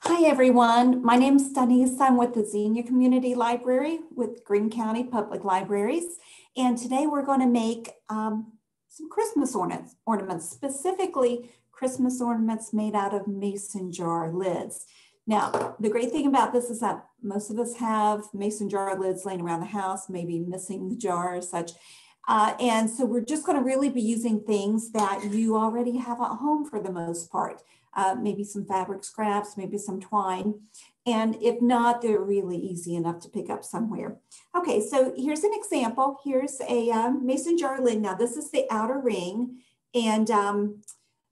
Hi everyone, my name is Donnisa. I'm with the Xenia Community Library with Greene County Public Libraries. And today we're going to make some Christmas ornaments, specifically Christmas ornaments made out of mason jar lids. Now, the great thing about this is that most of us have mason jar lids laying around the house, maybe missing the jar or such. And so we're just going to really be using things that you already have at home for the most part. Maybe some fabric scraps, maybe some twine. And if not, they're really easy enough to pick up somewhere. Okay, so here's an example. Here's a mason jar lid. Now this is the outer ring, and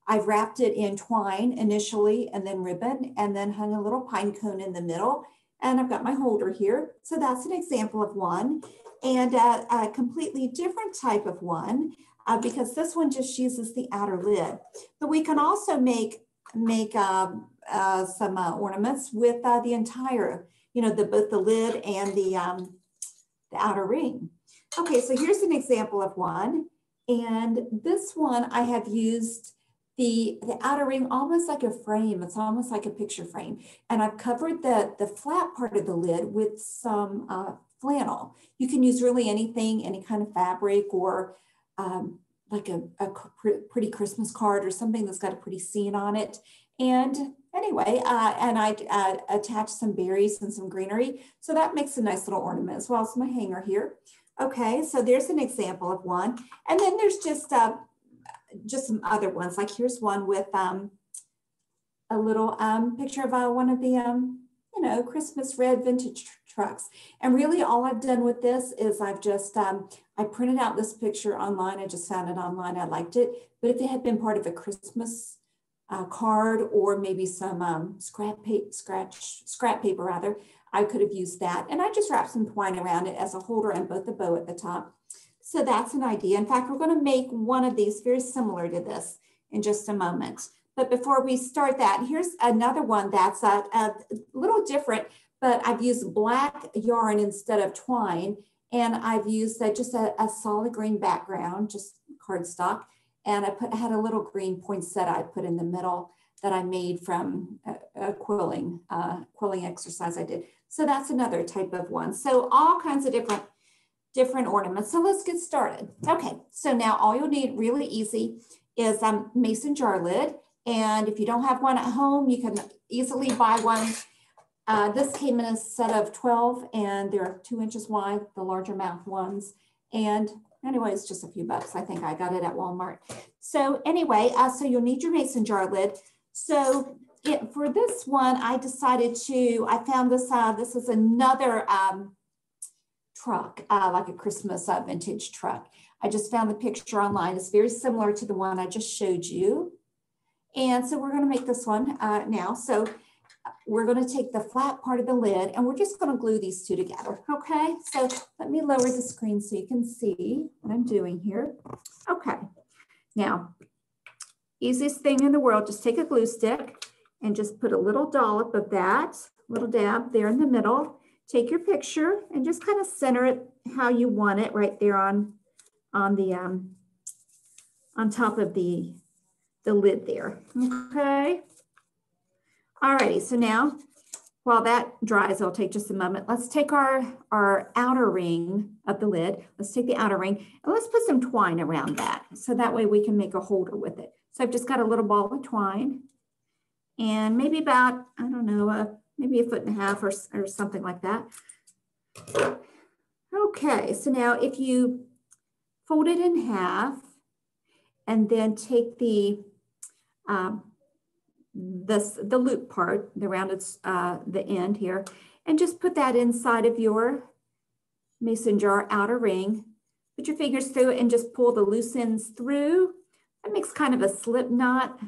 I've wrapped it in twine initially, and then ribbon, and then hung a little pine cone in the middle. And I've got my holder here. So that's an example of one. And a completely different type of one, because this one just uses the outer lid. But we can also make some ornaments with the entire, both the lid and the outer ring. Okay, so here's an example of one. And this one I have used the outer ring almost like a frame. It's almost like a picture frame. And I've covered the flat part of the lid with some flannel. You can use really anything, any kind of fabric, or like a pretty Christmas card or something that's got a pretty scene on it. And anyway, and I attach some berries and some greenery. So that makes a nice little ornament, as well as my hanger here. Okay, so there's an example of one. And then there's just some other ones. Like here's one with a little picture of one of the, Christmas red vintage trucks. And really all I've done with this is I've just, I printed out this picture online. I just found it online. I liked it. But if it had been part of a Christmas card, or maybe some scrap paper rather, I could have used that. And I just wrapped some twine around it as a holder and both the bow at the top. So that's an idea. In fact, we're going to make one of these very similar to this in just a moment. But before we start that, here's another one that's a little different, but I've used black yarn instead of twine. And I've used just a solid green background, just cardstock. And I had a little green poinsettia I put in the middle that I made from a quilling exercise I did. So that's another type of one. So all kinds of different ornaments. So let's get started. Okay, so now all you'll need, really easy, is mason jar lid. And if you don't have one at home, you can easily buy one. This came in a set of 12, and they're 2 inches wide, the larger mouth ones. And anyway, it's just a few bucks. I think I got it at Walmart. So anyway, so you'll need your mason jar lid. So for this one, I decided I found this, this is another truck, like a Christmas vintage truck. I just found the picture online. It's very similar to the one I just showed you. And so we're going to make this one now. So we're going to take the flat part of the lid and we're just going to glue these two together. Okay, so let me lower the screen so you can see what I'm doing here. Okay, now, easiest thing in the world, just take a glue stick and just put a little dollop of that, little dab there in the middle. Take your picture and just kind of center it how you want it right there on top of the lid there. Okay. Alrighty, so now while that dries, it'll take just a moment. Let's take our outer ring of the lid. Let's take the outer ring and let's put some twine around that. So that way we can make a holder with it. So I've just got a little ball of twine and maybe about, I don't know, maybe 1.5 feet or something like that. Okay, so now if you fold it in half and then take the loop part, the rounded, the end here, and just put that inside of your mason jar outer ring. Put your fingers through it and just pull the loose ends through. That makes kind of a slip knot.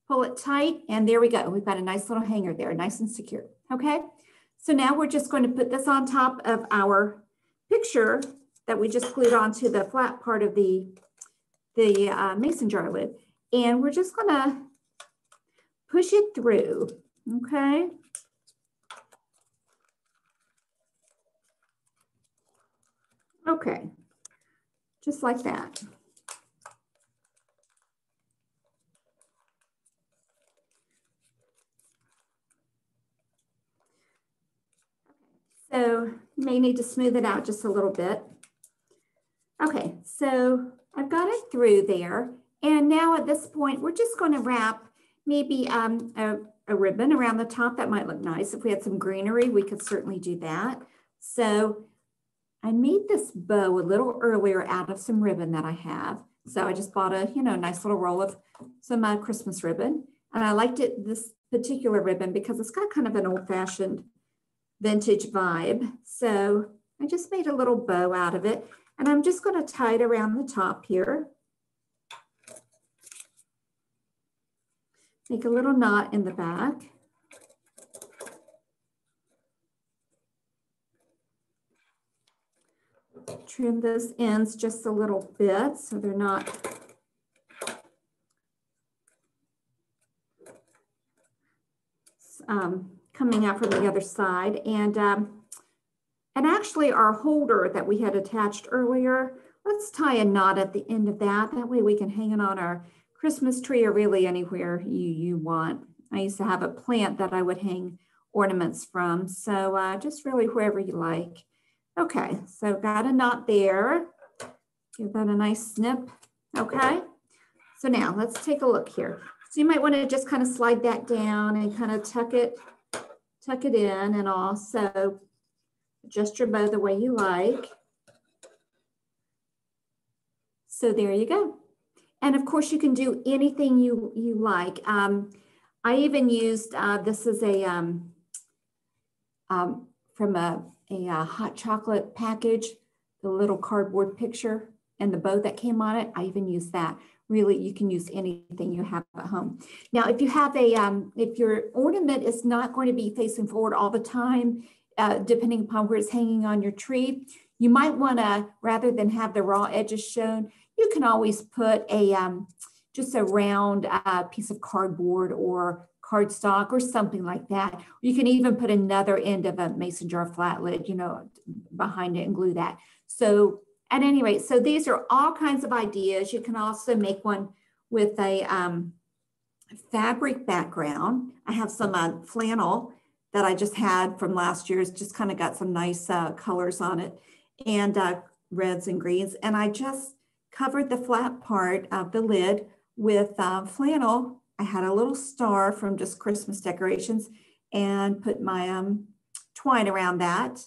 Pull it tight, and there we go. We've got a nice little hanger there, nice and secure. Okay, so now we're just going to put this on top of our picture that we just glued onto the flat part of the mason jar lid, and we're just going to push it through. Okay. Okay, just like that. So you may need to smooth it out just a little bit. Okay, so I've got it through there. And now at this point, we're just going to wrap maybe a ribbon around the top. That might look nice. If we had some greenery, we could certainly do that. So I made this bow a little earlier out of some ribbon that I have. So I just bought a, nice little roll of some Christmas ribbon. And I liked this particular ribbon because it's got kind of an old-fashioned vintage vibe. So I just made a little bow out of it. And I'm just going to tie it around the top here. Make a little knot in the back. Trim those ends just a little bit so they're not coming out from the other side. And actually our holder that we had attached earlier, let's tie a knot at the end of that. That way we can hang it on our Christmas tree or really anywhere you want. I used to have a plant that I would hang ornaments from. So just really wherever you like. Okay, so got a knot there. Give that a nice snip. Okay, so now let's take a look here. So you might want to just kind of slide that down and kind of tuck it in, and also adjust your bow the way you like. So there you go. And of course you can do anything you like. I even used, this is a, from a hot chocolate package, the little cardboard picture and the bow that came on it. I even used that. Really, you can use anything you have at home. Now, if you have if your ornament is not going to be facing forward all the time, depending upon where it's hanging on your tree, you might want to, rather than have the raw edges shown, you can always put just a round piece of cardboard or cardstock or something like that. You can even put another end of a mason jar flat lid, behind it and glue that. So at any rate, so these are all kinds of ideas. You can also make one with a fabric background. I have some flannel that I just had from last year's, just kind of got some nice colors on it, and reds and greens. And I just covered the flat part of the lid with flannel. I had a little star from just Christmas decorations and put my twine around that.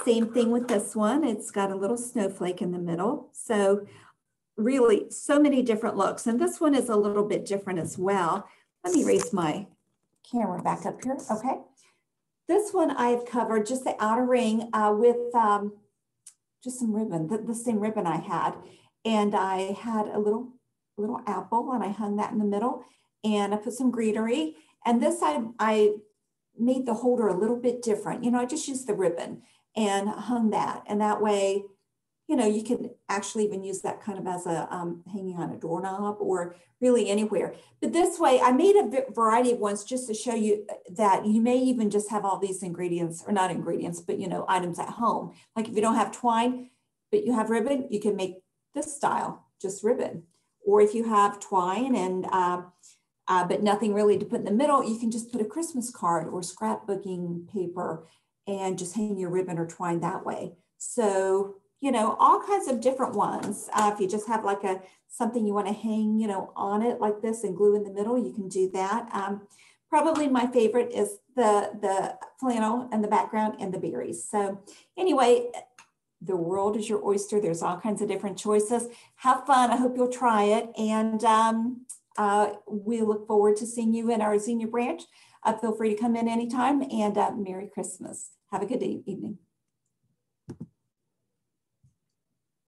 Same thing with this one. It's got a little snowflake in the middle. So really so many different looks. And this one is a little bit different as well. Let me raise my camera back up here. Okay. This one I've covered just the outer ring with just some ribbon, the same ribbon I had. And I had a little apple and I hung that in the middle, and I put some greenery. And this I made the holder a little bit different. I just used the ribbon and hung that. And that way, you can actually even use that kind of as a hanging on a doorknob or really anywhere. But this way, I made a variety of ones just to show you that you may even just have all these ingredients, or not ingredients, but items at home. Like if you don't have twine, but you have ribbon, you can make this style, just ribbon. Or if you have twine and but nothing really to put in the middle, you can just put a Christmas card or scrapbooking paper and just hang your ribbon or twine that way. So, all kinds of different ones. If you just have like something you want to hang, on it like this and glue in the middle, you can do that. Probably my favorite is the flannel and the background and the berries. So anyway, the world is your oyster. There's all kinds of different choices. Have fun. I hope you'll try it. And we look forward to seeing you in our Xenia branch. Feel free to come in anytime, and Merry Christmas. Have a good evening.